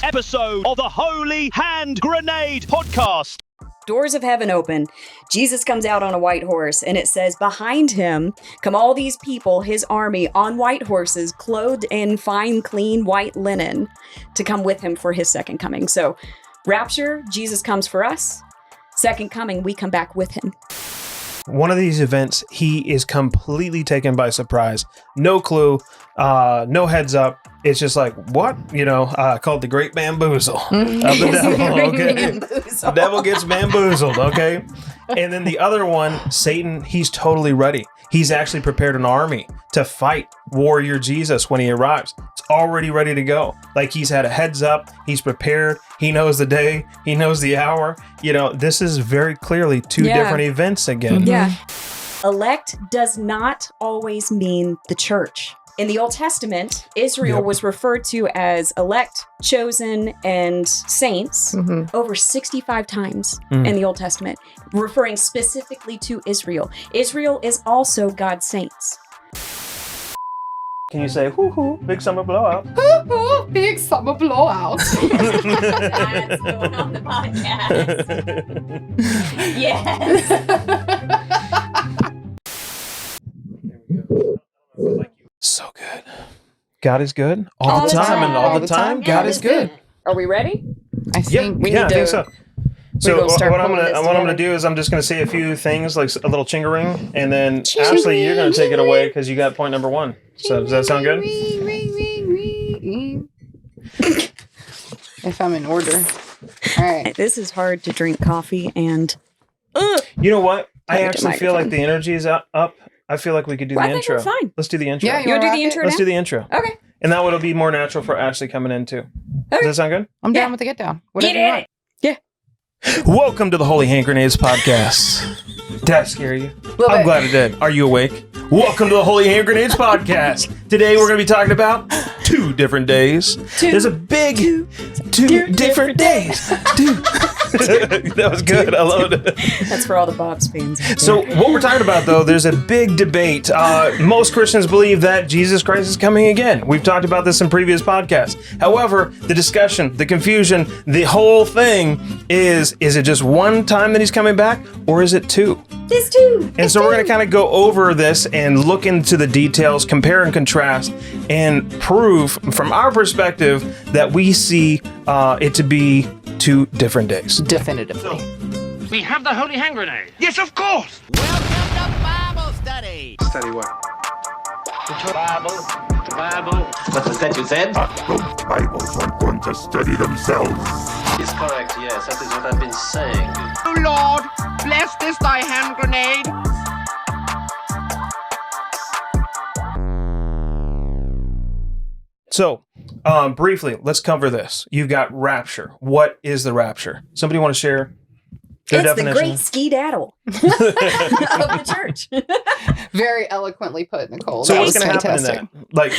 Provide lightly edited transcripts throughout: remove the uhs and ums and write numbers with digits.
this episode of the Holy Hand Grenade podcast. Doors of heaven open. Jesus comes out on a white horse, and it says, behind him come all these people, his army, on white horses, clothed in fine, clean, white linen, to come with him for his second coming. So, rapture, Jesus comes for us. Second coming, we come back with him. One of these events, he is completely taken by surprise. No clue, no heads up. It's just like, what? Called the Great Bamboozle of the devil, okay? The devil gets bamboozled, okay? And then the other one, Satan, he's totally ready. He's actually prepared an army to fight warrior Jesus when he arrives. It's already ready to go. Like, he's had a heads up. He's prepared. He knows the day. He knows the hour. This is very clearly two different events again. Yeah. Elect does not always mean the church. In the Old Testament, Israel was referred to as elect, chosen, and saints over 65 times in the Old Testament, referring specifically to Israel. Israel is also God's saints. Can you say, hoo-hoo, big summer blowout? Hoo-hoo, big summer blowout. That's going on the podcast. Yes. So good. God is good all the time, and all the time, God is good. Are we ready? I think I think so. So what I'm gonna do is I'm just gonna say a few things, like a little chingering, and then Ashley, you're gonna take it away because you got point number one. So does that sound good? If I'm in order. All right. This is hard to drink coffee and. You know what? I actually feel like the energy is up. I feel like we could do the intro. I think we're fine. Let's do the intro. Yeah, You want to do the intro Let's now? do the intro. Okay. And that would be more natural for Ashley coming in too. Okay. Does that sound good? I'm down with the get down. Whatever you want. Welcome to the Holy Hand Grenades podcast. Did that scare you? I'm glad it did. Are you awake? Welcome to the Holy Hand Grenades podcast. Today we're going to be talking about 2 different days. There's a big two different days. That was good. I loved it. That's for all the Bob's fans. So what we're talking about, though, there's a big debate. Most Christians believe that Jesus Christ is coming again. We've talked about this in previous podcasts. However, the discussion, the confusion, the whole thing is it just one time that he's coming back, or is it 2? It's 2. And so we're going to kind of go over this and look into the details, compare and contrast, and prove from our perspective that we see it to be 2 different days. Definitively. We have the Holy Hand Grenade. Yes, of course. Welcome to Bible study. Study what? Bible. What's that you said? Those Bibles aren't going to study themselves. It's correct, yes. That is what I've been saying. Oh Lord, bless this thy hand grenade. So, briefly, let's cover this. You've got rapture. What is the rapture? Somebody want to share their It's definition? the great skedaddle of the church. Very eloquently put, Nicole. So That what's was going to happen in fantastic. that? Like,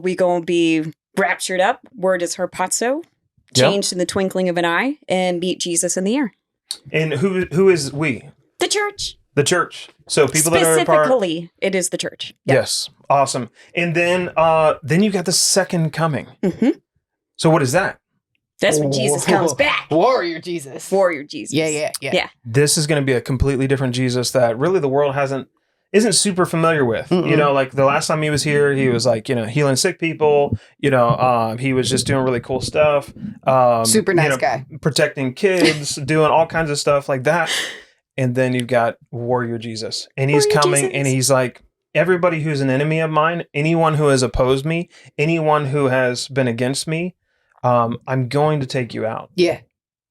We gonna be raptured up. Word is harpazo, changed in the twinkling of an eye, and meet Jesus in the air. And who is we? The church. The church. So people that are a part. Specifically, it is the church. Yep. Yes, awesome. And then you got the second coming. Mm-hmm. So what is that? That's when Jesus comes back. Warrior Jesus. Warrior Jesus. Yeah. This is going to be a completely different Jesus that really the world isn't super familiar with. Mm-mm. Like the last time he was here, he was like, healing sick people. He was just doing really cool stuff. Super nice guy. Protecting kids, doing all kinds of stuff like that. And then you've got Warrior Jesus. And he's coming and he's like, everybody who's an enemy of mine, anyone who has opposed me, anyone who has been against me, I'm going to take you out. Yeah.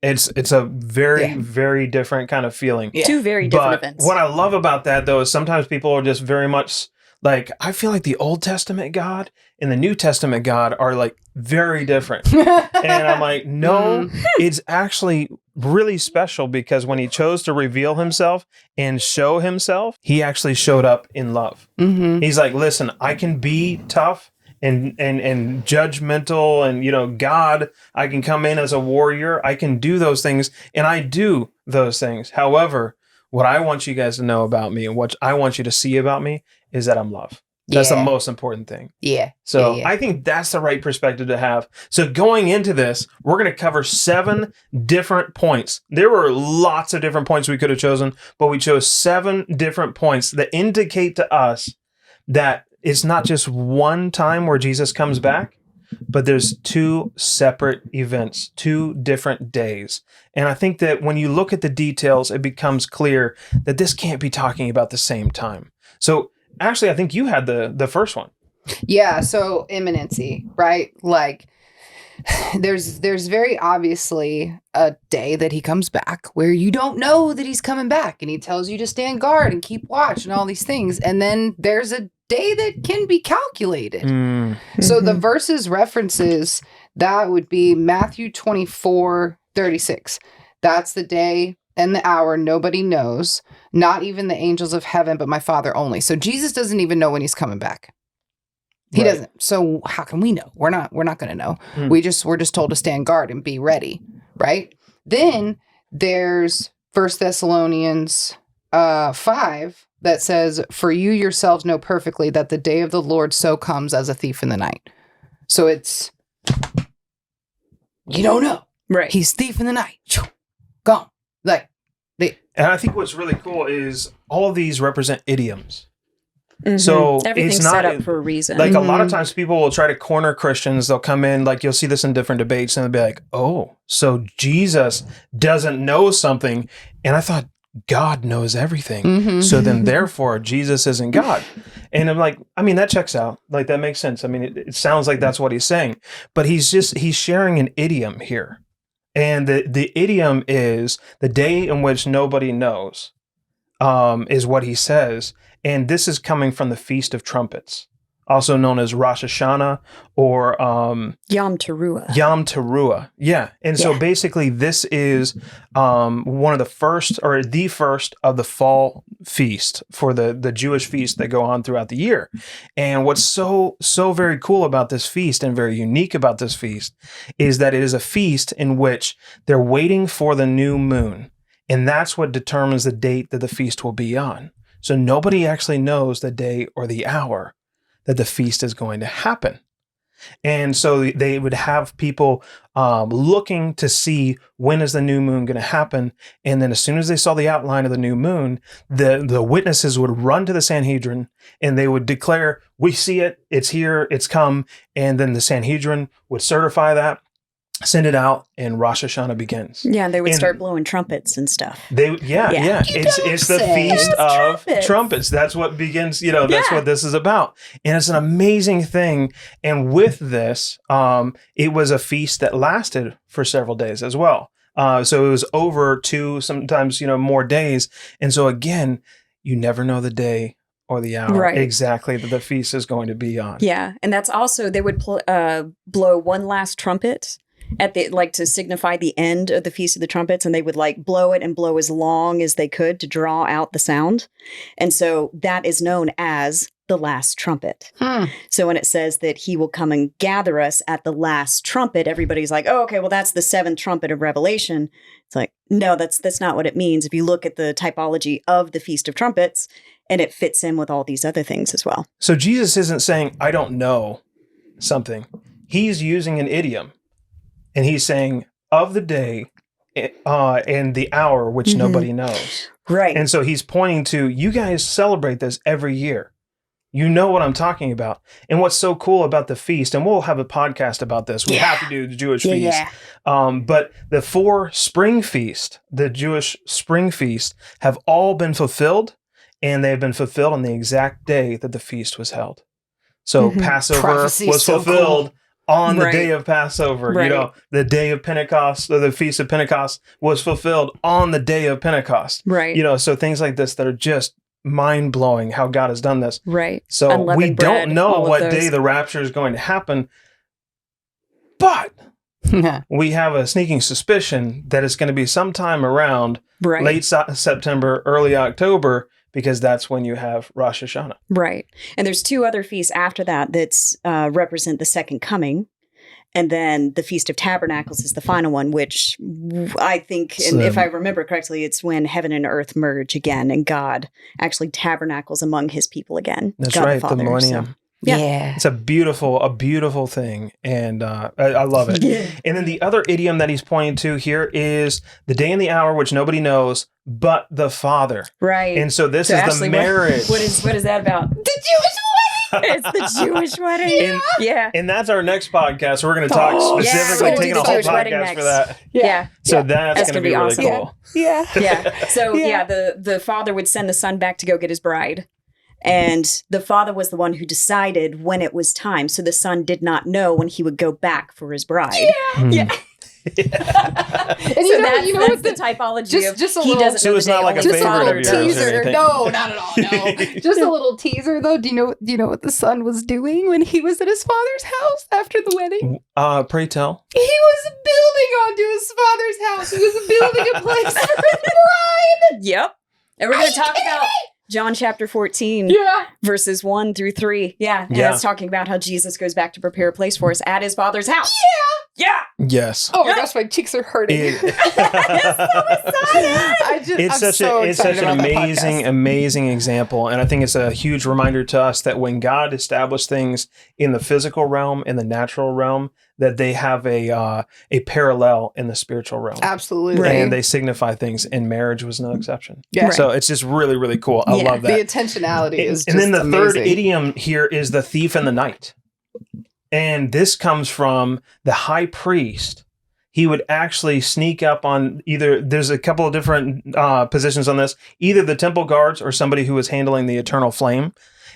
It's a very, very different kind of feeling. Yeah. 2 very different But events. what I love about that, though, is sometimes people are just very much like, I feel like the Old Testament God and the New Testament God are like very different. And I'm like, no, it's actually really special because when he chose to reveal himself and show himself, he actually showed up in love. Mm-hmm. He's like, listen, I can be tough and judgmental and, God, I can come in as a warrior. I can do those things. And I do those things. However, what I want you guys to know about me and what I want you to see about me is that I'm love. That's the most important thing. Yeah. So Yeah. I think that's the right perspective to have. So going into this, we're going to cover 7 different points. There were lots of different points we could have chosen, but we chose 7 different points that indicate to us that it's not just one time where Jesus comes back, but there's 2 separate events, 2 different days. And I think that when you look at the details, it becomes clear that this can't be talking about the same time. So actually, I think you had the first one. Yeah, so imminency, right? Like there's very obviously a day that he comes back where you don't know that he's coming back, and he tells you to stand guard and keep watch and all these things. And then there's a day that can be calculated. So the verses references, that would be Matthew 24:36. That's the day and the hour nobody knows, not even the angels of heaven, but my Father only. So Jesus doesn't even know when he's coming back. He doesn't. So how can we know? We're not going to know. We're just told to stand guard and be ready, right? Then there's 1 Thessalonians 5 that says, "For you yourselves know perfectly that the day of the Lord so comes as a thief in the night." So it's, you don't know. Right. He's thief in the night. Gone. Like, And I think what's really cool is all of these represent idioms. So everything's it's not set up for a reason. Like a lot of times people will try to corner Christians. They'll come in, like you'll see this in different debates, and they'll be like, "Oh, so Jesus doesn't know something." And I thought God knows everything. So then therefore Jesus isn't God. And I'm like, I mean, that checks out. Like that makes sense. I mean, it sounds like that's what he's saying, but he's sharing an idiom here. And the idiom is the day in which nobody knows, is what he says. And this is coming from the Feast of Trumpets, also known as Rosh Hashanah or Yom Teruah. Yom Teruah. Yeah. And so basically this is one of the first or the first of the fall feast for the Jewish feasts that go on throughout the year. And what's so very cool about this feast and very unique about this feast is that it is a feast in which they're waiting for the new moon. And that's what determines the date that the feast will be on. So nobody actually knows the day or the hour that the feast is going to happen. And so they would have people looking to see when is the new moon going to happen. And then as soon as they saw the outline of the new moon, the witnesses would run to the Sanhedrin and they would declare, "We see it, it's here, it's come." And then the Sanhedrin would certify that, send it out, and Rosh Hashanah begins. Yeah, and they would start blowing trumpets and stuff. Yeah. It's the Feast of Trumpets. That's what begins, that's what this is about. And it's an amazing thing. And with this, it was a feast that lasted for several days as well. So it was over 2, sometimes, more days. And so again, you never know the day or the hour exactly that the feast is going to be on. Yeah. And that's also, they would blow one last trumpet at the, to signify the end of the Feast of the Trumpets, and they would blow it and blow as long as they could to draw out the sound. And so that is known as the last trumpet. So when it says that he will come and gather us at the last trumpet, everybody's like, "Oh, okay, well, that's the 7th trumpet of Revelation." It's like, no, that's not what it means. If you look at the typology of the Feast of Trumpets, and it fits in with all these other things as well. So Jesus isn't saying, "I don't know something." He's using an idiom. And he's saying, of the day and the hour, which nobody knows. Right. And so he's pointing to, you guys celebrate this every year. You know what I'm talking about. And what's so cool about the feast, and we'll have a podcast about this. We have to do the Jewish feast. But the 4 spring feasts, the Jewish spring feast, have all been fulfilled. And they've been fulfilled on the exact day that the feast was held. So Passover Prophecy was so fulfilled. Cool. On the day of Passover, the day of Pentecost, or the Feast of Pentecost was fulfilled on the day of Pentecost. Right. So things like this that are just mind-blowing how God has done this. Right. So Unleavened we bread, don't know what those. day the rapture is going to happen, but we have a sneaking suspicion that it's going to be sometime around late September, early October, because that's when you have Rosh Hashanah. Right. And there's 2 other feasts after that that's represent the second coming. And then the Feast of Tabernacles is the final one, which I think, and if I remember correctly, it's when heaven and earth merge again and God actually tabernacles among his people again. That's God right, Father, the millennium. so, yeah. It's a beautiful thing, and I love it. Yeah. And then the other idiom that he's pointing to here is the day and the hour which nobody knows but the Father. Right. And so this So is Ashley, the marriage. What is that about? The Jewish It's the Jewish wedding. And, and that's our next podcast. We're going to talk specifically, yeah. taking We'll a do whole the wedding podcast next. for that. Yeah. So that's going to be really awesome. cool. Yeah. Yeah. So the father would send the son back to go get his bride. And the father was the one who decided when it was time. So the son did not know when he would go back for his bride. Yeah. And that's the typology of just a he little, doesn't So know it's the not day, like a only just a favorite the little of father yours does. or teaser. anything. No, not at all. No, just a little teaser though. Do you know what the son was doing when he was at his father's house after the wedding? Pray tell. He was building onto his father's house. He was building a place for his bride. Yep. And we're going to talk about John chapter 14, verses 1 through 3. Yeah. And Yeah. that's talking about how Jesus goes back to prepare a place for us at his father's house. Yeah. Yes. Oh my gosh, my cheeks are hurting. It's such an amazing example, and I think it's a huge reminder to us that when God established things in the physical realm, in the natural realm, that they have a parallel in the spiritual realm. Absolutely. And they signify things, and marriage was no exception. Yeah. Right. So it's just really, really cool. I love that. The intentionality is just and then the third amazing. idiom here is the thief in the night. And this comes from the high priest. He would actually sneak up on there's a couple of different positions on this, either the temple guards or somebody who was handling the eternal flame.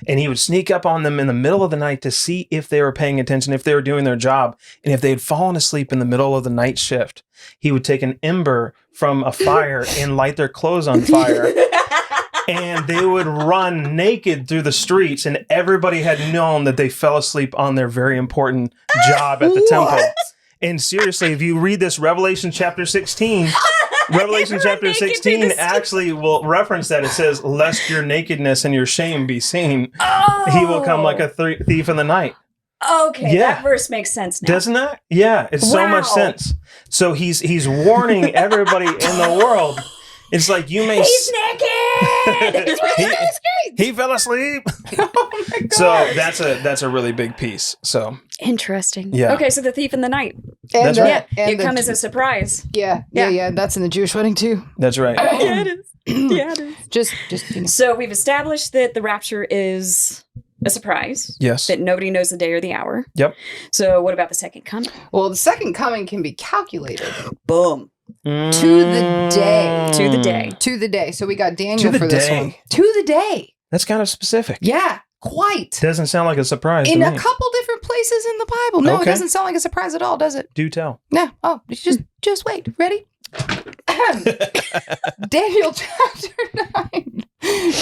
And he would sneak up on them in the middle of the night to see if they were paying attention, if they were doing their job. And if they had fallen asleep in the middle of the night shift, he would take an ember from a fire and light their clothes on fire. And they would run naked through the streets, and everybody had known that they fell asleep on their very important job at the temple. And seriously, if you read this Revelation chapter 16, Revelation chapter 16 actually will reference that. It says, lest your nakedness and your shame be seen, he will come like a thief in the night. Okay, that verse makes sense now. Doesn't that? Yeah, it's so much sense. So he's warning everybody in the world. It's like you may. He's naked. He fell asleep. Oh my God. So that's a really big piece. So interesting. Yeah. Okay, so the thief in the night. And That's right. Yeah, you come as a surprise. Yeah. That's in the Jewish wedding too. That's right. Yeah, it is. Yeah, it is. Just So we've established that the rapture is a surprise. Yes. That nobody knows the day or the hour. Yep. So what about the second coming? Well, the second coming can be calculated Boom. to the day. To the day. To the day. So we got Daniel To the for this day. one. To the day. That's kind of specific. Yeah, quite. Doesn't sound like a surprise In to a me. couple different places in the Bible. No, Okay. it doesn't sound like a surprise at all, does it? Do tell. No. Oh, just wait. Ready? Daniel chapter 9.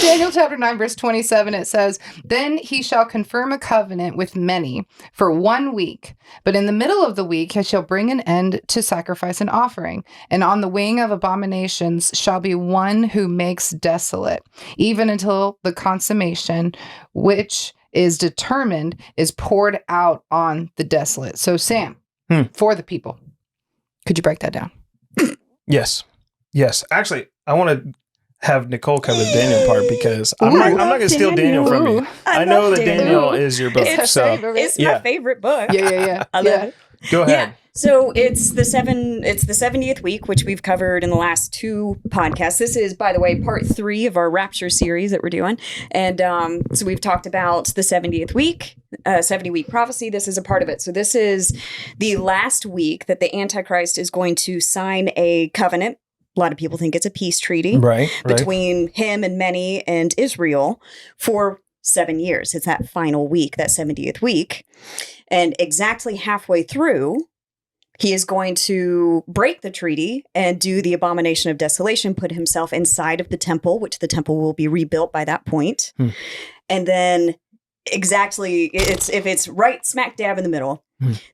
Daniel chapter 9, verse 27, it says, Then he shall confirm a covenant with many for 1 week, but in the middle of the week he shall bring an end to sacrifice and offering. And on the wing of abominations shall be one who makes desolate, even until the consummation which is determined is poured out on the desolate. So, Sam, for the people, could you break that down? Yes. Actually, I want to have Nicole cover the Daniel part because I'm not going to steal Daniel from you. I know that Daniel is your book. It's her So favorite. It's my favorite book. Yeah. I love it. go ahead. Yeah. So it's the 70th week, which we've covered in the last 2 podcasts. This is, by the way, part 3 of our Rapture series that we're doing. And so we've talked about the 70th week, 70-week prophecy. This is a part of it. So this is the last week that the Antichrist is going to sign a covenant. A lot of people think it's a peace treaty Right. between him and many and Israel for 7 years. It's that final week, that 70th week. And exactly halfway through, he is going to break the treaty and do the abomination of desolation, put himself inside of the temple, which the temple will be rebuilt by that point. And then exactly, if it's right smack dab in the middle,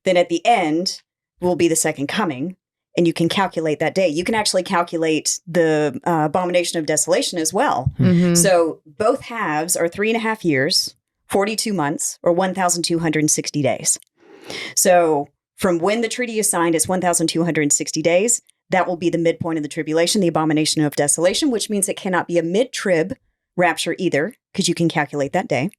then at the end will be the second coming. And you can calculate that day. You can actually calculate the abomination of desolation as well. So both halves are 3.5 years, 42 months, or 1,260 days. So from when the treaty is signed is 1,260 days. That will be the midpoint of the tribulation, the abomination of desolation, which means it cannot be a mid-trib rapture either, because you can calculate that day.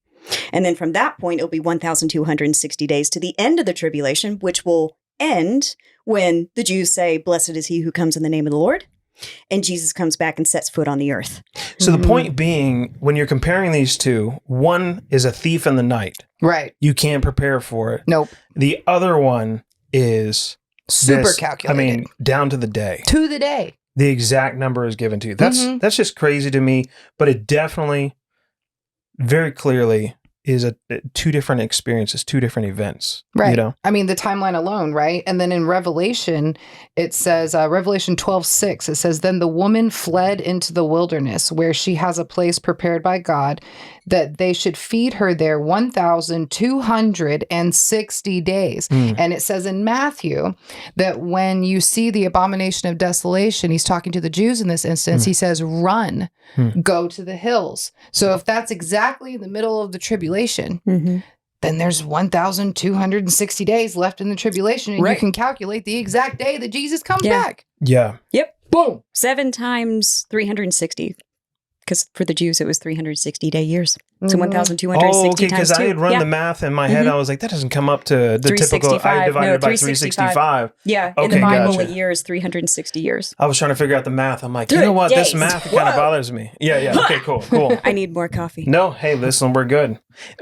And then from that point, it'll be 1,260 days to the end of the tribulation, which will end when the Jews say, "Blessed is he who comes in the name of the Lord," and Jesus comes back and sets foot on the earth. So the point being, when you're comparing these two, one is a thief in the night. Right. You can't prepare for it. Nope. The other one is Super calculated. I mean, down to the day. To the day. The exact number is given to you. That's just crazy to me, but it definitely, very clearly, is two different experiences, two different events. Right. You know? I mean, the timeline alone, right? And then in Revelation, it says, Revelation 12:6, it says, "Then the woman fled into the wilderness where she has a place prepared by God that they should feed her there 1,260 days." And it says in Matthew that when you see the abomination of desolation, he's talking to the Jews in this instance, he says, "Run, go to the hills." So if that's exactly in the middle of the tribulation, then there's 1,260 days left in the tribulation, and you can calculate the exact day that Jesus comes back. Yeah. Yep. Boom. 7 times 360. Because for the Jews, it was 360-day years. So 1,260 Oh, okay, times because 2. I had run the math in my head. I was like, that doesn't come up to the typical, I divided by 365. Yeah, in Okay, the Bible, gotcha. a year is 360 years. I was trying to figure out the math. I'm like, you know what? This days. math kind of bothers me. Yeah. Okay, cool. I need more coffee. No, hey, listen, we're good.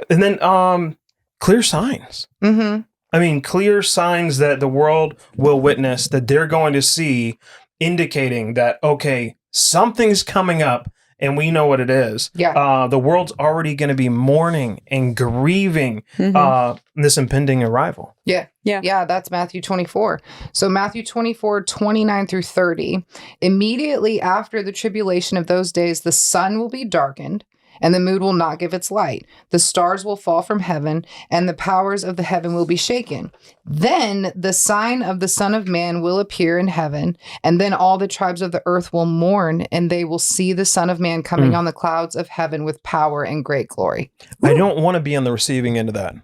And then clear signs. I mean, clear signs that the world will witness, that they're going to see, indicating that, okay, something's coming up and we know what it is. Yeah. The world's already going to be mourning and grieving this impending arrival. Yeah. That's Matthew 24. So Matthew 24, 29 through 30. "Immediately after the tribulation of those days, the sun will be darkened, and the moon will not give its light. The stars will fall from heaven, and the powers of the heaven will be shaken. Then the sign of the Son of Man will appear in heaven, and then all the tribes of the earth will mourn, and they will see the Son of Man coming on the clouds of heaven with power and great glory." I don't want to be on the receiving end of that.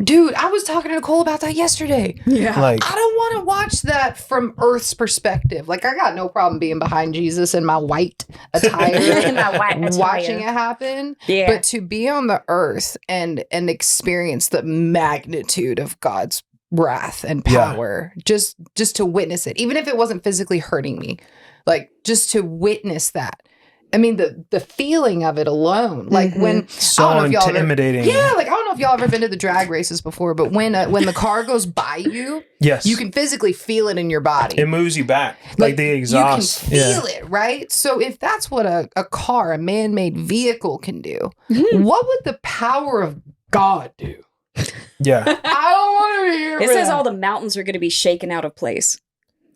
Dude, I was talking to Nicole about that yesterday. Yeah. Like, I don't want to watch that from Earth's perspective. Like, I got no problem being behind Jesus in my white attire, watching it happen. Yeah. But to be on the earth and experience the magnitude of God's wrath and power, just to witness it, even if it wasn't physically hurting me, like just to witness that. I mean, the feeling of it alone, like when so I don't know if y'all intimidating. like I don't know if y'all ever been to the drag races before, but when the car goes by you, yes, you can physically feel it in your body. It moves you back, like the exhaust. You can feel it, right? So if that's what a car, a man-made vehicle can do, what would the power of God do? Yeah. I don't want to be here. It says all the mountains are going to be shaken out of place.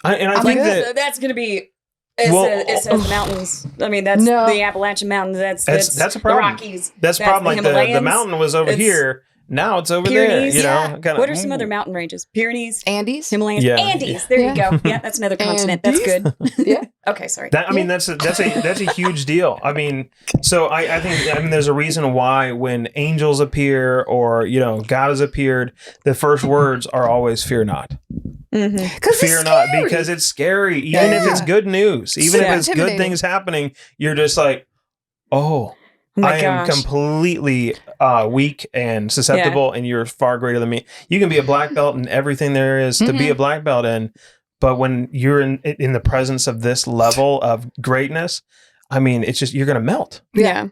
I think that That's going to be... It says the mountains. I mean, that's the Appalachian Mountains. That's a problem. The Rockies. That's a problem. Like the Himalayas. mountain was over here. Now it's over Pyrenees, there. You know, what are some other mountain ranges? Pyrenees, Andes, Himalayas, Andes. There you go. Yeah, that's another continent. That's good. Yeah. Okay, sorry. I mean, that's a huge deal. I mean, so I think there's a reason why when angels appear or God has appeared, the first words are always "Fear not." Fear not, because it's scary. Even if it's good news, even if it's good things happening, you're just like, oh I am completely weak and susceptible, and you're far greater than me. You can be a black belt in everything there is to be a black belt in, but when you're in the presence of this level of greatness, I mean, it's just, you're going to melt. Yeah.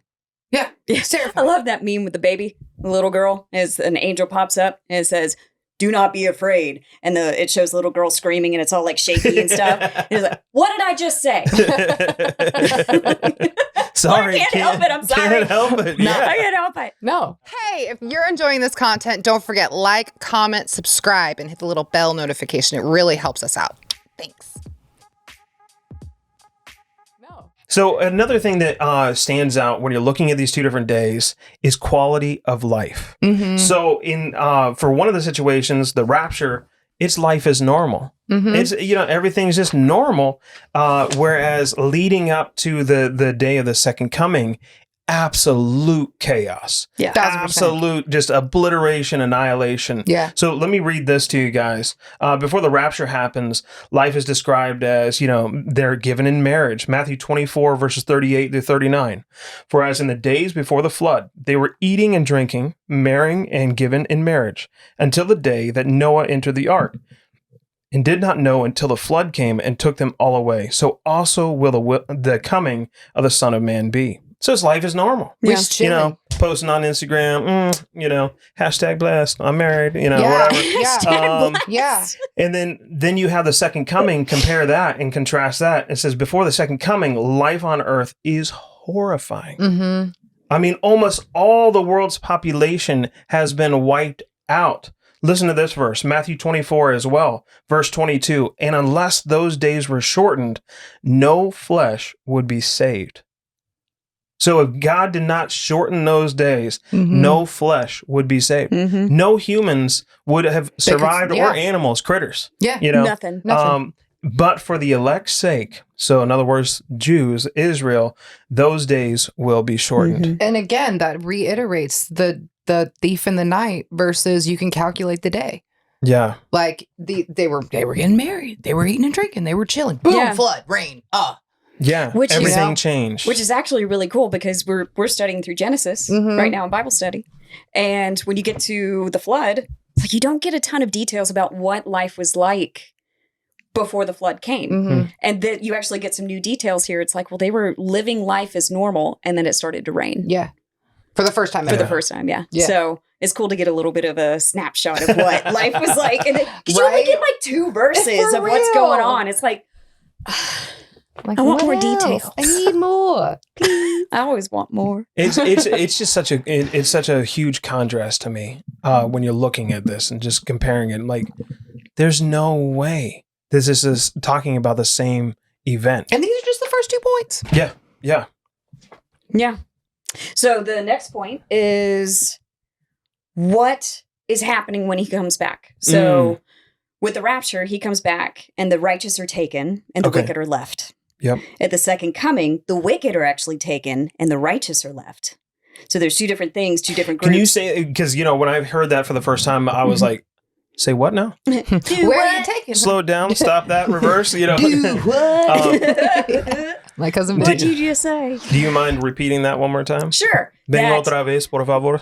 I love that meme with the baby, the little girl, as an angel pops up and it says, "Do not be afraid." And it shows the little girl screaming and it's all like shaky and stuff. And it's like, what did I just say? Sorry. I can't help it. I'm sorry. Can't help it. No, I can't help it. No. Hey, if you're enjoying this content, don't forget, like, comment, subscribe, and hit the little bell notification. It really helps us out. Thanks. So another thing that stands out when you're looking at these two different days is quality of life. So for one of the situations, the rapture, its life is normal. It's everything's just normal. Whereas leading up to the day of the second coming, absolute chaos. Yeah. 1000%. Absolute just obliteration, annihilation. Yeah. So let me read this to you guys. Before the rapture happens, life is described as, they're given in marriage. Matthew 24, verses 38 to 39. For as in the days before the flood, they were eating and drinking, marrying and given in marriage, until the day that Noah entered the ark, and did not know until the flood came and took them all away. So also will the coming of the Son of Man be. So his life is normal. We're just chilling. Posting on Instagram, hashtag blessed, I'm married, Yeah. whatever. Yeah. Yeah. And then you have the second coming, compare that and contrast that. It says, before the second coming, life on earth is horrifying. Mm-hmm. I mean, almost all the world's population has been wiped out. Listen to this verse, Matthew 24 as well, verse 22. And unless those days were shortened, no flesh would be saved. So if God did not shorten those days, no flesh would be saved. Mm-hmm. No humans would have survived, or animals, critters. Yeah. Nothing. But for the elect's sake, so in other words, Jews, Israel, those days will be shortened. Mm-hmm. And again, that reiterates the thief in the night versus you can calculate the day. Yeah. Like they were getting married, they were eating and drinking, they were chilling. Boom, Yeah. flood, rain. Yeah. Which is- everything changed. Which is actually really cool because we're studying through Genesis Mhm. right now in Bible study. And when you get to the flood, it's like you don't get a ton of details about what life was like before the flood came. Mm-hmm. And then you actually get some new details here. It's like, well, they were living life as normal and then it started to rain. Yeah. For the first time For ever. the first time, yeah. Yeah. So it's cool to get a little bit of a snapshot of what life was like. And then, 'cause you only Right? get like 2 verses For of what's real. going on. It's like, Like, I want what more else? details. I need more. I always want more. It's just it's such a huge contrast to me when you're looking at this and just comparing it. Like, there's no way this is talking about the same event. And these are just the first 2 points. Yeah. Yeah. So the next point is what is happening when he comes back. So with the rapture, he comes back and the righteous are taken and the Okay. wicked are left. Yep. At the second coming, the wicked are actually taken and the righteous are left. So there's 2 different things, 2 different groups. Can you say, because when I heard that for the first time, I was like, say what now? Do Where are you what? taking? Slow it down, stop that, reverse. Do what? My cousin What Vic. did you just say? Do you mind repeating that one more time? Sure. Ven That- otra vez, por favor.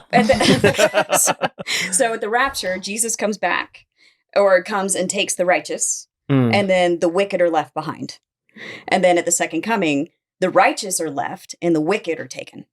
so at the rapture, Jesus comes back or comes and takes the righteous, and then the wicked are left behind. And then at the second coming, the righteous are left and the wicked are taken.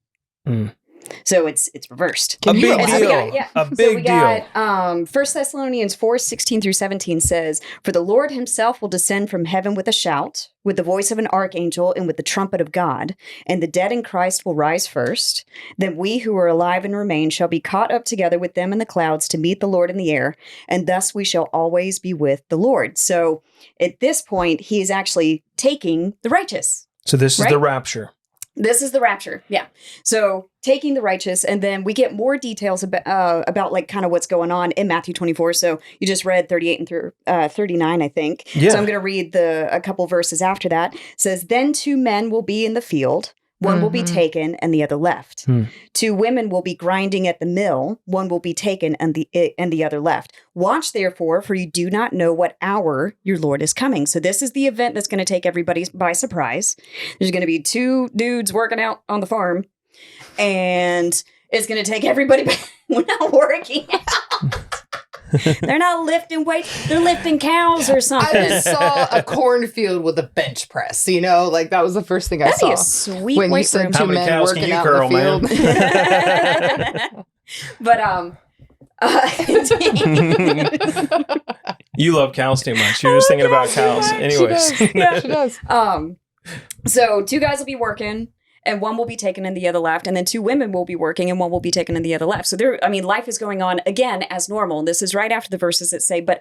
So it's reversed. A big And so we deal. got- A So big we deal. got 1 Thessalonians 4:16-17 says, "For the Lord himself will descend from heaven with a shout, with the voice of an archangel, and with the trumpet of God, and the dead in Christ will rise first. Then we who are alive and remain shall be caught up together with them in the clouds to meet the Lord in the air, and thus we shall always be with the Lord." So at this point, he is actually taking the righteous. So this is Right? the rapture. This is the rapture. Yeah. So taking the righteous, and then we get more details about like kind of what's going on in Matthew 24. So you just read 38 and through 39, I think. Yeah. So I'm going to read a couple verses after that. It says, "Then 2 men will be in the field. One will be taken and the other left. 2 women will be grinding at the mill. One will be taken and the other left. Watch therefore, for you do not know what hour your Lord is coming." So this is the event that's going to take everybody by surprise. There's going to be 2 dudes working out on the farm, and it's going to take everybody not working out. They're not lifting weights. They're lifting cows or I something. just saw a cornfield with a bench press, like that was the first thing I That'd saw. be a sweet when you weight said room. 2 How many men cows can working you out curl, in man? the field. But You love cows too much. You're just thinking about cows. Anyways. Yeah. She does. So 2 guys will be working and one will be taken and the other left, and then 2 women will be working and one will be taken and the other left. So life is going on again as normal. And this is right after the verses that say, "But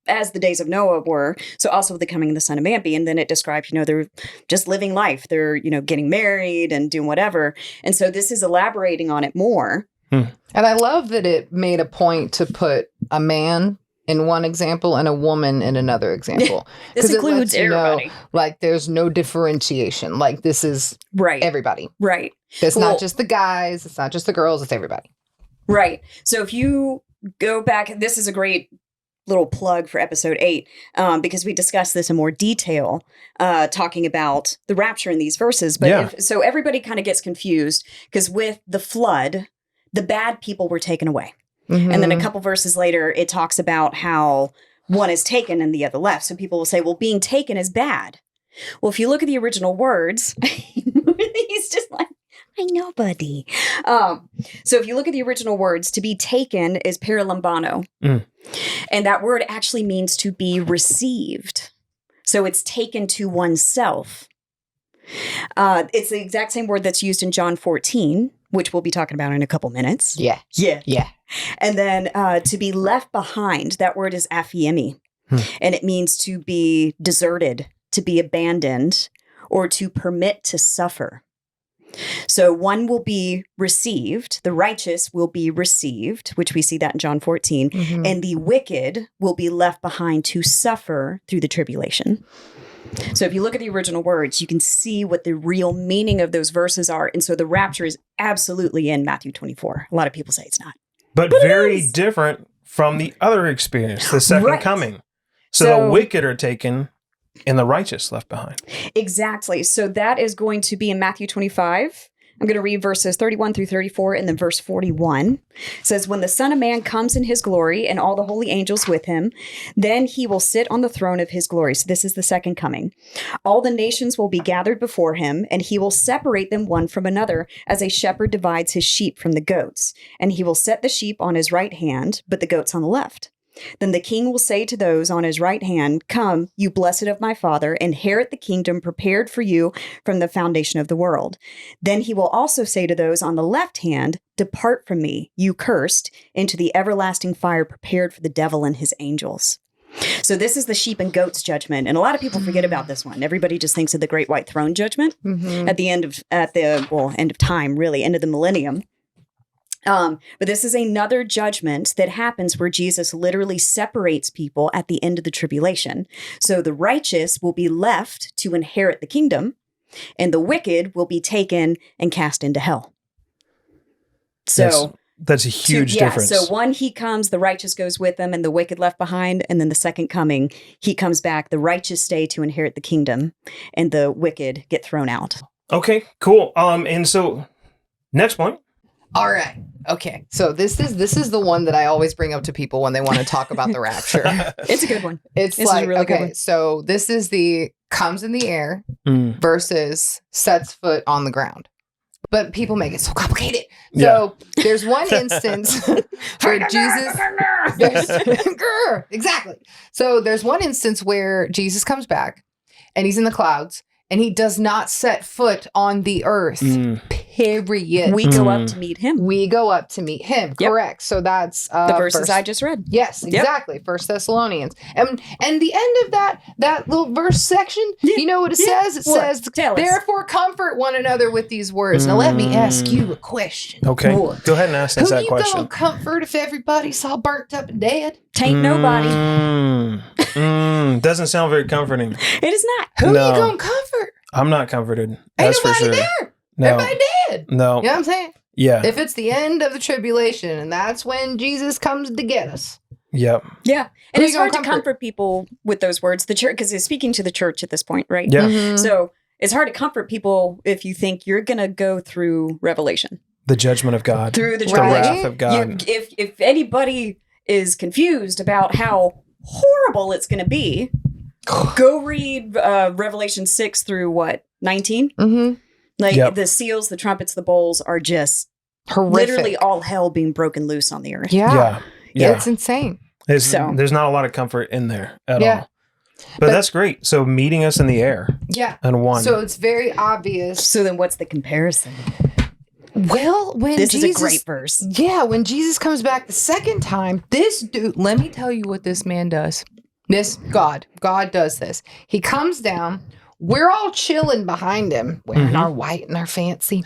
as the days of Noah were, so also the coming of the Son of Man be." And then it describes, they're just living life. They're, getting married and doing whatever. And so this is elaborating on it more. And I love that it made a point to put a man in one example and a woman in another example. This 'Cause it includes lets you know, everybody. like, there's no differentiation. Like, this is Right. everybody. Right. It's Well- not just the guys. It's not just the girls. It's everybody. Right. So if you go back, this is a great little plug for episode 8, because we discussed this in more detail, talking about the rapture in these verses. But so everybody kind of gets confused because with the flood, the bad people were taken away. And then a couple verses later, it talks about how one is taken and the other left. So people will say, well, being taken is bad. Well, if you look at the original words, he's just like, I know, buddy. So if you look at the original words, to be taken is paralambano. And that word actually means to be received. So it's taken to oneself. It's the exact same word that's used in John 14, which we'll be talking about in a couple minutes. Yeah. And then to be left behind, that word is aphiemi. And it means to be deserted, to be abandoned, or to permit to suffer. So one will be received, the righteous will be received, which we see that in John 14, and the wicked will be left behind to suffer through the tribulation. So if you look at the original words, you can see what the real meaning of those verses are. And so the rapture is absolutely in Matthew 24. A lot of people say it's not. But very different from the other experience, the second coming. So the wicked are taken and the righteous left behind. Exactly. So that is going to be in Matthew 25. I'm going to read verses 31 through 34 and then verse 41. It says, when the Son of Man comes in his glory and all the holy angels with him, then he will sit on the throne of his glory. So this is the second coming. All the nations will be gathered before him, and he will separate them one from another as a shepherd divides his sheep from the goats. And he will set the sheep on his right hand, but the goats on the left. Then the king will say to those on his right hand, come, you blessed of my Father, inherit the kingdom prepared for you from the foundation of the world. Then he will also say to those on the left hand, depart from me, you cursed, into the everlasting fire prepared for the devil and his angels. So this is the sheep and goats judgment. And a lot of people forget about this one. Everybody just thinks of the great white throne judgment at the end of time, really, end of the millennium. But this is another judgment that happens where Jesus literally separates people at the end of the tribulation. So the righteous will be left to inherit the kingdom, and the wicked will be taken and cast into hell. So that's a huge difference. So one, he comes, the righteous goes with them, and the wicked left behind. And then the second coming, he comes back, the righteous stay to inherit the kingdom, and the wicked get thrown out. Okay, cool. And so next point. All right. Okay. So this is the one that I always bring up to people when they want to talk about the rapture. It's a good one. It's This is like, a really good okay, one. so this is the comes in the air versus sets foot on the ground. But people make it so complicated. So there's one instance where Jesus... Exactly. So there's one instance where Jesus comes back and he's in the clouds and he does not set foot on the earth. Period. We go up to meet him. We go up to meet him. Yep. Correct. So that's The verses I just read. Yes, exactly. First Thessalonians. And the end of that little verse section, you know what it says? It says, Tell us. therefore comfort one another with these words. Now let me ask you a question. Okay, go ahead and ask us Who that you question. gonna comfort if everybody's all burnt up and dead? Tain't nobody. Doesn't sound very comforting. It is not. Who No. you gonna comfort? I'm not comforted. Ain't That's for nobody sure. there. No. Everybody dead. No. You know what I'm saying? Yeah. If it's the end of the tribulation and that's when Jesus comes to get us. Yep. Yeah. And Who it's you hard gonna to comfort people with those words. The church, because it's speaking to the church at this point, right? Yeah. Mm-hmm. So it's hard to comfort people if you think you're going to go through Revelation. The judgment of God. Through the The tribulation. wrath of God. If anybody is confused about how horrible it's going to be, go read Revelation 6 through 19? Mm-hmm. Like the seals, the trumpets, the bowls are just Horrific. literally all hell being broken loose on the earth. Yeah. It's insane. There's not a lot of comfort in there at all. But that's great. So meeting us in the air. Yeah. And one. So it's very obvious. So then what's the comparison? Well, when This Jesus, is a great verse. Yeah, when Jesus comes back the second time, this dude, let me tell you what this man does. God does this. He comes down. We're all chilling behind him, wearing our white and our fancy.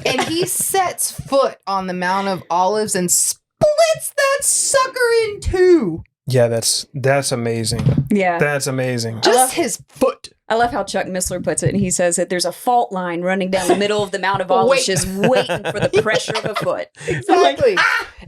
And he sets foot on the Mount of Olives and splits that sucker in two. Yeah, that's amazing. Yeah. That's amazing. Just his foot. I love how Chuck Missler puts it, and he says that there's a fault line running down the middle of the Mount of Olives, just waiting for the pressure of a foot. Exactly.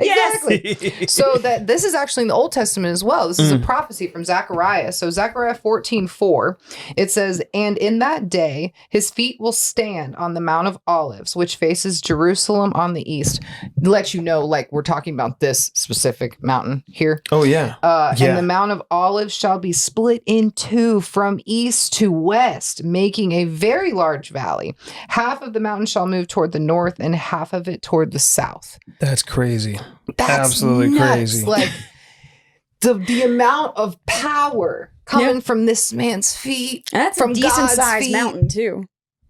Yes. Exactly. So that this is actually in the Old Testament as well. This is a prophecy from Zechariah. So Zechariah 14:4, it says, "And in that day his feet will stand on the Mount of Olives, which faces Jerusalem on the east." Let you know, like we're talking about this specific mountain here. Oh yeah. And the Mount of Olives shall be split in two from east to west, making a very large valley. Half of the mountain shall move toward the north and half of it toward the south. That's crazy. That's Absolutely nuts. crazy. Like the amount of power coming from this man's feet. That's from a decent God's sized feet. mountain, too.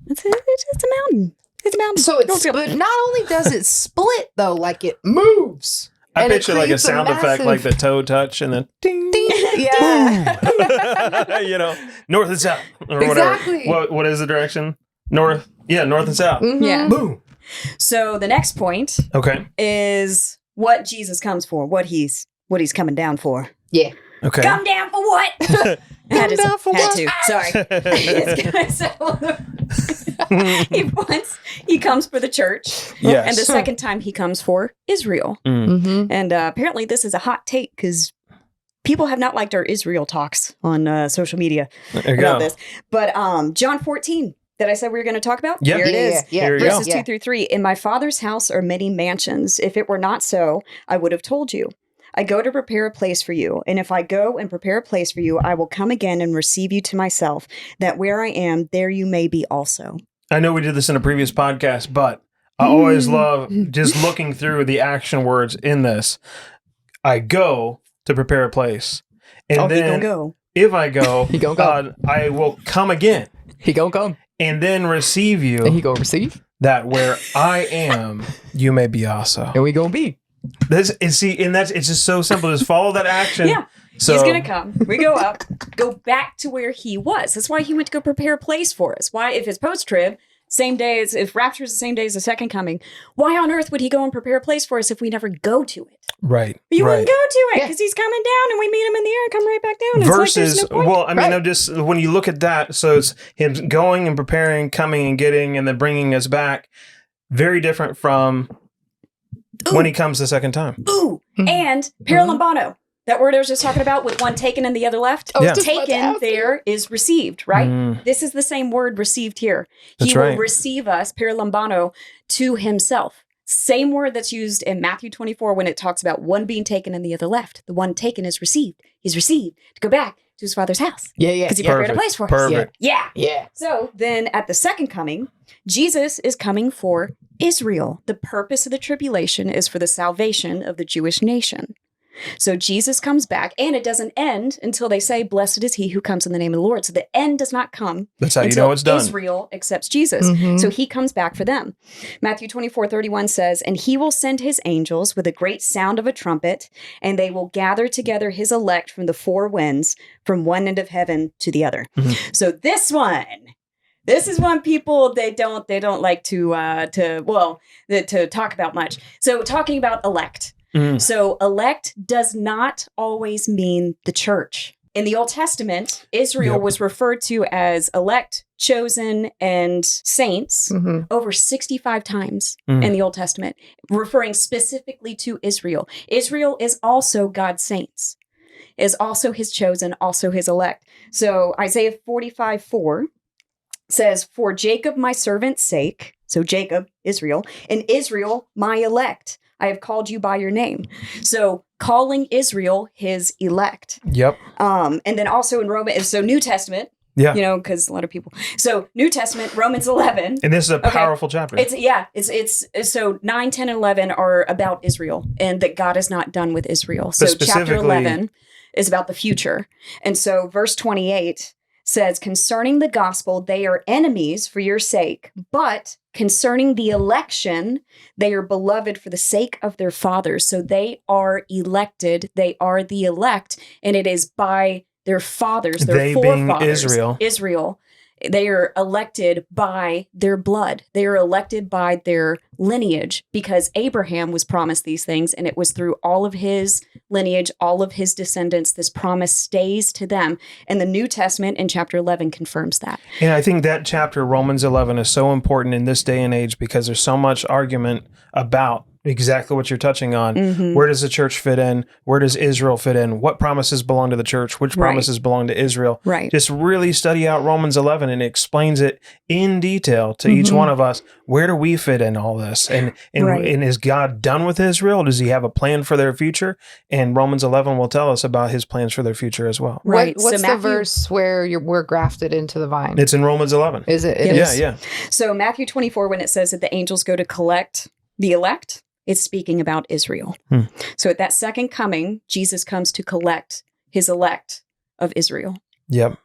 It's a mountain. It's a mountain. So it's but not only does it split though, like it moves. I And it picture like a creates sound effect, massive- like the toe touch and then ding, Ding. Yeah. you know, north and south or Exactly. whatever. What is the direction? North. Yeah, north and south. Mhm. Yeah. Boom. So the next point Okay. is what Jesus comes for, what he's coming down for. Yeah. Okay. Come down for what? Had down for what? to. Sorry. he comes for the church. Yes. And the second time he comes for Israel. Mm-hmm. And apparently this is a hot take because people have not liked our Israel talks on social media There you about go. this. But John 14 that I said we were going to talk about, Yep. here it is. Yeah. Here you go. Verses 2 through 3. In my Father's house are many mansions. If it were not so, I would have told you. I go to prepare a place for you. And if I go and prepare a place for you, I will come again and receive you to myself, that where I am, there you may be also. I know we did this in a previous podcast, but I always love just looking through the action words in this. I go to prepare a place. And He then gonna go. if I go, He gonna go. I will come again He gonna come and then receive you, and he gonna receive that where I am, you may be also. and we gonna be. This is it's just so simple. Just follow that action. Yeah. So He's going to come. We go up, go back to where he was. That's why he went to go prepare a place for us. Why, if it's post-trib, same day as, if Rapture is the same day as the second coming, why on earth would he go and prepare a place for us if we never go to it? right. You right. wouldn't go to it Yeah. because he's coming down and we meet him in the air and come right back down. It's like Versus, there's no point. well, I mean, Right. I'm just when you look at that, so it's him going and preparing, coming and getting, and then bringing us back. Very different from when he comes the second time. Ooh, and paralambano. That word I was just talking about with one taken and the other left. Yeah. just about to Taken ask there is received, right? Mm. This is the same word received here. That's He will right. receive us, paralambano, to himself. Same word that's used in Matthew 24 when it talks about one being taken and the other left. The one taken is received. He's received to go back to his Father's house Yeah. because he prepared a Perfect. place for us. Perfect. Yeah. Yeah. So then at the second coming, Jesus is coming for Israel. The purpose of the tribulation is for the salvation of the Jewish nation. So Jesus comes back, and it doesn't end until they say, "Blessed is he who comes in the name of the Lord." So the end does not come That's how you until know it's done. Israel accepts Jesus. Mhm. So he comes back for them. Matthew 24:31 says, "And he will send his angels with a great sound of a trumpet, and they will gather together his elect from the four winds, from one end of heaven to the other." So this is one people they don't like to talk about much. So talking about elect. Mm. So elect does not always mean the church. In the Old Testament, Israel Yep. was referred to as elect, chosen, and saints Mhm. over 65 times Mm. in the Old Testament, referring specifically to Israel. Israel is also God's saints, is also his chosen, also his elect. So Isaiah 45:4 says, "For Jacob my servant's sake," so Jacob, Israel, "and Israel my elect, I have called you by your name." So calling Israel his elect. Yep. And then also in Romans, so New Testament, Yeah. you know, because a lot of people. So New Testament, Romans 11. And this is a powerful chapter. It's so 9, 10, and 11 are about Israel and that God is not done with Israel. So chapter specifically- 11 is about the future. And so verse 28 says, "Concerning the gospel, they are enemies for your sake, but concerning the election, they are beloved for the sake of their fathers." So they are elected, they are the elect, and it is by their fathers, their They being forefathers. Israel. Israel They are elected by their blood. They are elected by their lineage, because Abraham was promised these things, and it was through all of his lineage, all of his descendants. This promise stays to them. And the New Testament in chapter 11 confirms that. And I think that chapter, Romans 11, is so important in this day and age because there's so much argument about exactly what you're touching on. Mm-hmm. Where does the church fit in? Where does Israel fit in? What promises belong to the church? Which promises belong to Israel? Right. Just really study out Romans 11, and it explains it in detail to each one of us. Where do we fit in all this? And is God done with Israel? Does he have a plan for their future? And Romans 11 will tell us about his plans for their future as well. Right. What's So the verse where we're grafted into the vine? It's in Romans 11. Is it? Yeah. So Matthew 24, when it says that the angels go to collect the elect, it's speaking about Israel. So at that second coming, Jesus comes to collect his elect of Israel. Yep.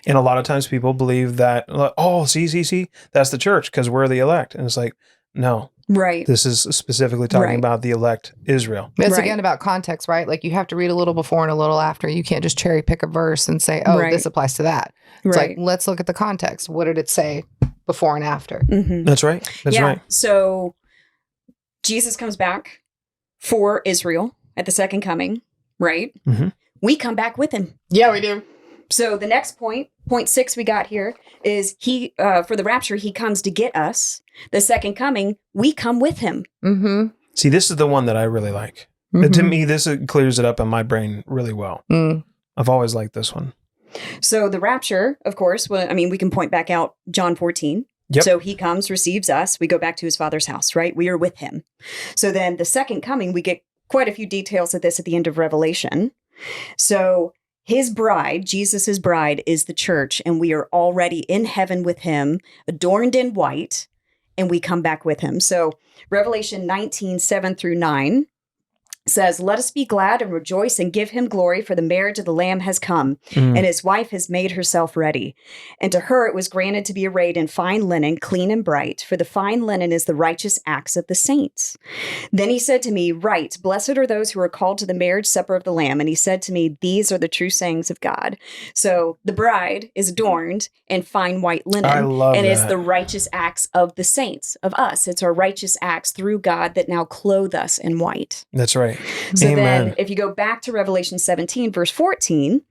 And a lot of times people believe that, oh, see, that's the church because we're the elect. And it's like, no. Right. This is specifically talking about the elect Israel. It's again about context, right? Like you have to read a little before and a little after. You can't just cherry pick a verse and say, oh, this applies to that. It's like, let's look at the context. What did it say before and after? Mm-hmm. That's right. That's right. So Jesus comes back for Israel at the second coming, right? Mm-hmm. We come back with him. Yeah, we do. So the next point 6 we got here is he, for the rapture, he comes to get us. The second coming, we come with him. Mm-hmm. See, this is the one that I really like. To me, this clears it up in my brain really well. I've always liked this one. So the rapture, of course, we can point back out John 14. Yep. So he comes, receives us. We go back to his Father's house, right? We are with him. So then the second coming, we get quite a few details of this at the end of Revelation. So his bride, Jesus's bride, is the church, and we are already in heaven with him, adorned in white, and we come back with him. So Revelation 19, 7-9 says, let us be glad and rejoice and give him glory, for the marriage of the Lamb has come, and his wife has made herself ready. And to her it was granted to be arrayed in fine linen, clean and bright, for the fine linen is the righteous acts of the saints. Then he said to me, write, blessed are those who are called to the marriage supper of the Lamb. And he said to me, these are the true sayings of God. So the bride is adorned in fine white linen. I love and that. it's the righteous acts of the saints, of us. It's our righteous acts through God that now clothe us in white. That's right. So Amen. then if you go back to Revelation 17, verse 14,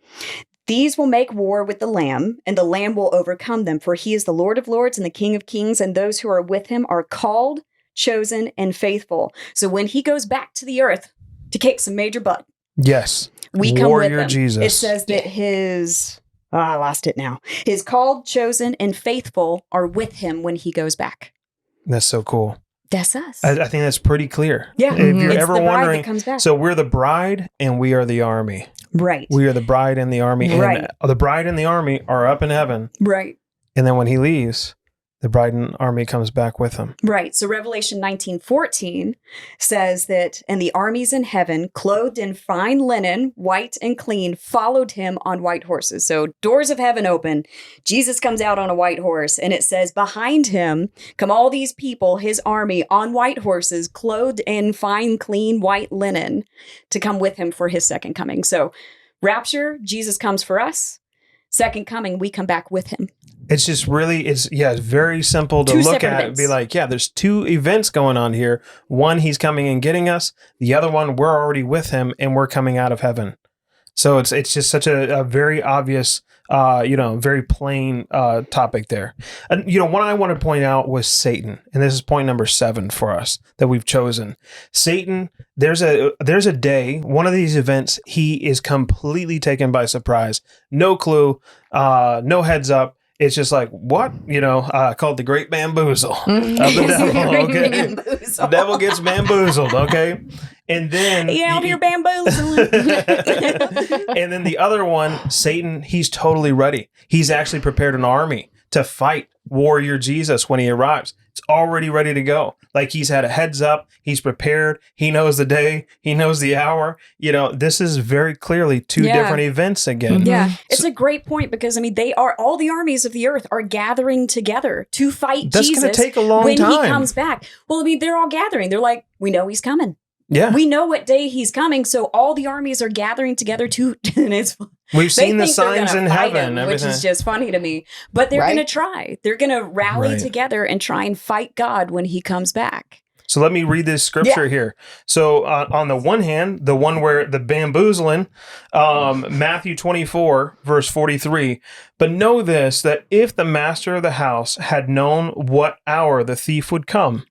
these will make war with the Lamb, and the Lamb will overcome them, for he is the Lord of lords and the King of kings, and those who are with him are called, chosen, and faithful. So when he goes back to the earth to kick some major butt, yes, we come Warrior with him. Jesus. It says that I lost it now. His called, chosen, and faithful are with him when he goes back. That's so cool. That's us. I think that's pretty clear. Yeah. If you're It's ever the bride wondering, that comes back. so we're the bride and we are the army. Right. We are the bride and the army. Right. And the bride and the army are up in heaven. Right. And then when he leaves, the bride and army comes back with him. Right. So Revelation 19:14 says that, and the armies in heaven, clothed in fine linen, white and clean, followed him on white horses. So doors of heaven open. Jesus comes out on a white horse, and it says behind him come all these people, his army, on white horses, clothed in fine, clean, white linen, to come with him for his second coming. So rapture, Jesus comes for us. Second coming, we come back with him. It's just really, it's very simple to Two look separate at events. and be like, there's two events going on here. One, he's coming and getting us. The other one, we're already with him and we're coming out of heaven. So it's just such a very obvious, very plain topic there. And, what I want to point out was Satan. And this is point number 7 for us that we've chosen. Satan, there's a day, one of these events, he is completely taken by surprise. No clue, no heads up. It's just like, what? Called the great bamboozle of the devil. Okay. The devil gets bamboozled. Okay. And then He out here bamboozling. and then the other one, Satan, he's totally ready. He's actually prepared an army to fight warrior Jesus when he arrives. It's already ready to go. Like he's had a heads up. He's prepared. He knows the day. He knows the hour. This is very clearly two different events again. Yeah, it's a great point because all the armies of the earth are gathering together to fight That's Jesus. going to take a long when time. he comes back. Well, they're all gathering. They're like, we know he's coming. Yeah. We know what day he's coming, so all the armies are gathering together and it's We've They seen the think they're signs gonna in fight heaven. him, which Everything. is just funny to me. But they're Right. going to try. They're going to rally Right. together and try and fight God when he comes back. So let me read this scripture here. So on the one hand, the one where the bamboozling, Matthew 24, verse 43. But know this, that if the master of the house had known what hour the thief would come,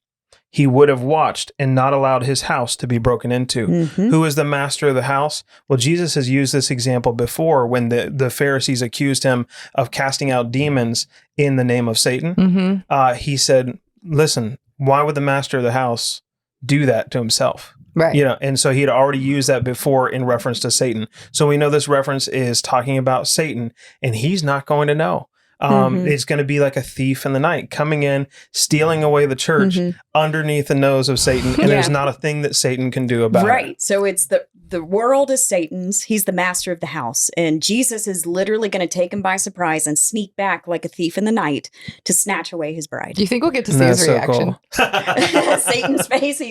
he would have watched and not allowed his house to be broken into. Who is the master of the house? Well, Jesus has used this example before when the Pharisees accused him of casting out demons in the name of Satan. He said, listen, why would the master of the house do that to himself? Right. You know, and so he had already used that before in reference to Satan. So we know this reference is talking about Satan, and he's not going to know. It's going to be like a thief in the night coming in, stealing away the church underneath the nose of Satan. And there's not a thing that Satan can do about it. Right. So it's the world is Satan's. He's the master of the house. And Jesus is literally going to take him by surprise and sneak back like a thief in the night to snatch away his bride. Do you think we'll get to see That's his so reaction? cool. Satan's face.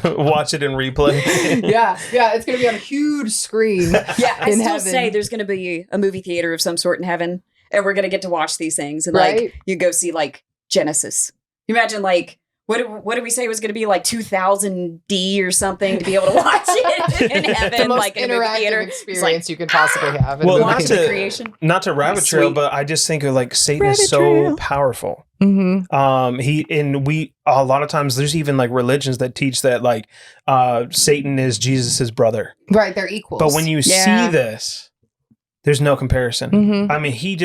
Watch it in replay. yeah, it's gonna be on a huge screen. Yeah, I in still heaven. say there's going to be a movie theater of some sort in heaven, and we're going to get to watch these things. And Right. like, you go see like Genesis. Imagine like, what did we say was going to be like 2000 D or something to be able to watch it in heaven, the most like in a movie theater. interactive It's experience like, you can possibly have. in a Well, movie not watch to- the creation. Not to rabbit trail, Sweet. but I just think of like Satan Rabbit is so trail. powerful. Mhm. We a lot of times there's even like religions that teach that like Satan is Jesus's brother. Right, they're equals. But when you Yeah. see this, there's no comparison. Mhm. I mean, he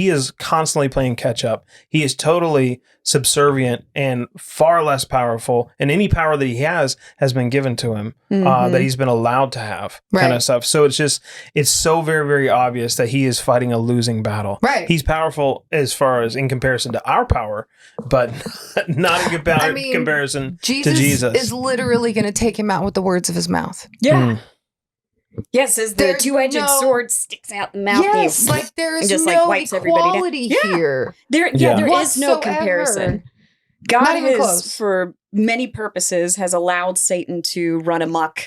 is constantly playing catch up. He is totally subservient and far less powerful. And any power that he has been given to him, that he's been allowed to have, kind Right. of stuff. So it's so very, very obvious that he is fighting a losing battle. Right. He's powerful as far as in comparison to our power, but not in comparison to Jesus. is literally going to take him out with the words of his mouth. Yeah. Yes, as the There's two-edged no- sword sticks out the mouth. Yes, and like there is just, like, no wipes everybody down. equality Yeah. here. there Yeah. is no Whatsoever. comparison. God Not even has, close. for many purposes, has allowed Satan to run amok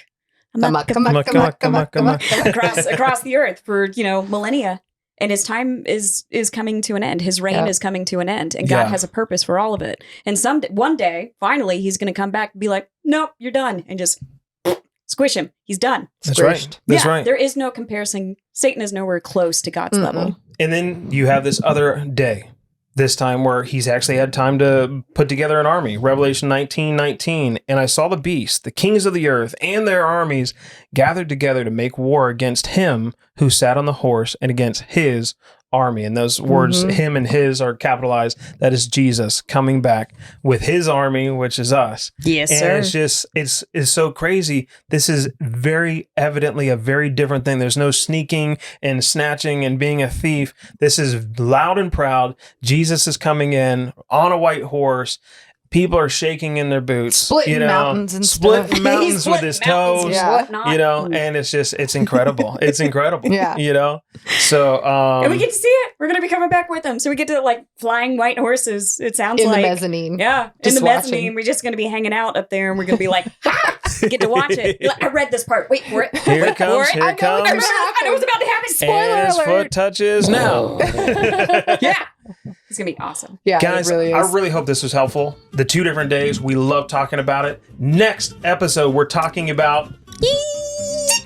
Amok. across the earth for millennia. And his time is coming to an end. His reign Yeah. is coming to an end, and God Yeah. has a purpose for all of it. And one day, finally, he's going to come back and be like, "Nope, you're done," and just squish him. He's done. That's right. Squished. That's yeah, right. there is no comparison. Satan is nowhere close to God's level. And then you have this other day, this time where he's actually had time to put together an army. Revelation 19:19. And I saw the beast, the kings of the earth, and their armies gathered together to make war against him who sat on the horse and against his army. And those words, him and his, are capitalized. That is Jesus coming back with his army, which is us. Yes, And sir. it's just, it's so crazy. This is very evidently a very different thing. There's no sneaking and snatching and being a thief. This is loud and proud. Jesus is coming in on a white horse. People are shaking in their boots, Splitting mountains and splitting stuff. mountains with his toes, Yeah. and it's incredible. It's incredible, Yeah. So, And we get to see it. We're going to be coming back with them. So we get to like flying white horses. It sounds In like. the mezzanine. Yeah. In Just the mezzanine. watching. We're just going to be hanging out up there and we're going to be like, ha! Get to watch it. You're like, I read this part. Wait for it. Here Wait it comes. for it. Here I it know comes. what's about to happen. Spoiler And his alert. foot touches now. Yeah. It's going to be awesome. Yeah, Guys, it really is. I really hope this was helpful. The 2 different days, we love talking about it. Next episode, we're talking about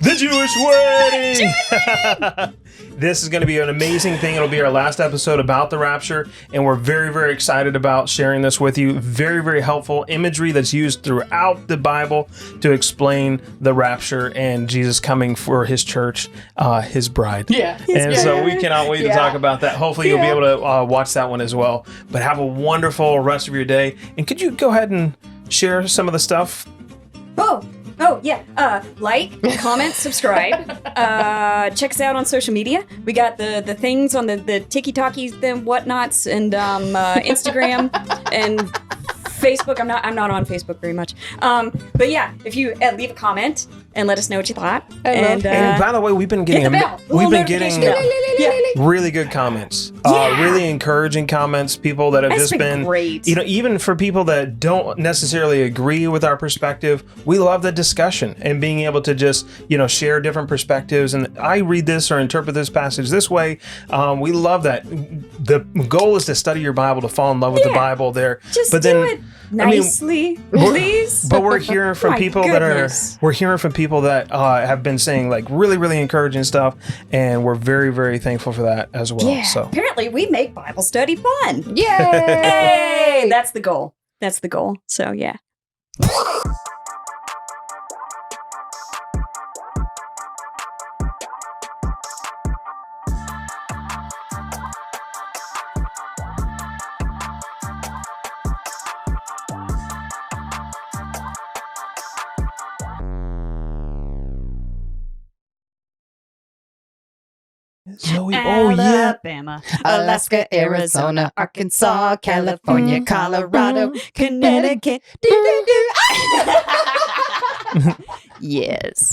the Jewish wedding. This is going to be an amazing thing. It'll be our last episode about the rapture, and we're very, very excited about sharing this with you. Very, very helpful imagery that's used throughout the Bible to explain the rapture and Jesus coming for his church, his bride. Yeah. And so we cannot wait to Yeah. talk about that. Hopefully you'll be able to watch that one as well. But have a wonderful rest of your day. And could you go ahead and share some of the stuff? Oh, yeah. Like, comment, subscribe. Check us out on social media. We got the things on the tiki-talkies, and whatnots, and Instagram and Facebook. I'm not on Facebook very much. But yeah, if you leave a comment and let us know what you thought. And by the way, we've been getting Hit the bell. we've been Little getting notification bell. Really good comments. Really encouraging comments. People that have It's just been great. even for people that don't necessarily agree with our perspective, we love the discussion and being able to just, share different perspectives. And I read this or interpret this passage this way. We love that. The goal is to study your Bible, to fall in love with the Bible there. Just but do then, it nicely, please. But we're hearing from My people goodness. that have been saying like really, really encouraging stuff, and we're very, very thankful for that as well. Yeah. So Apparently, we make Bible study fun. Yay! Hey, that's the goal. That's the goal. So yeah. Zoe, Alabama, Alaska, Arizona, Arkansas, California, Colorado, Connecticut. Yes.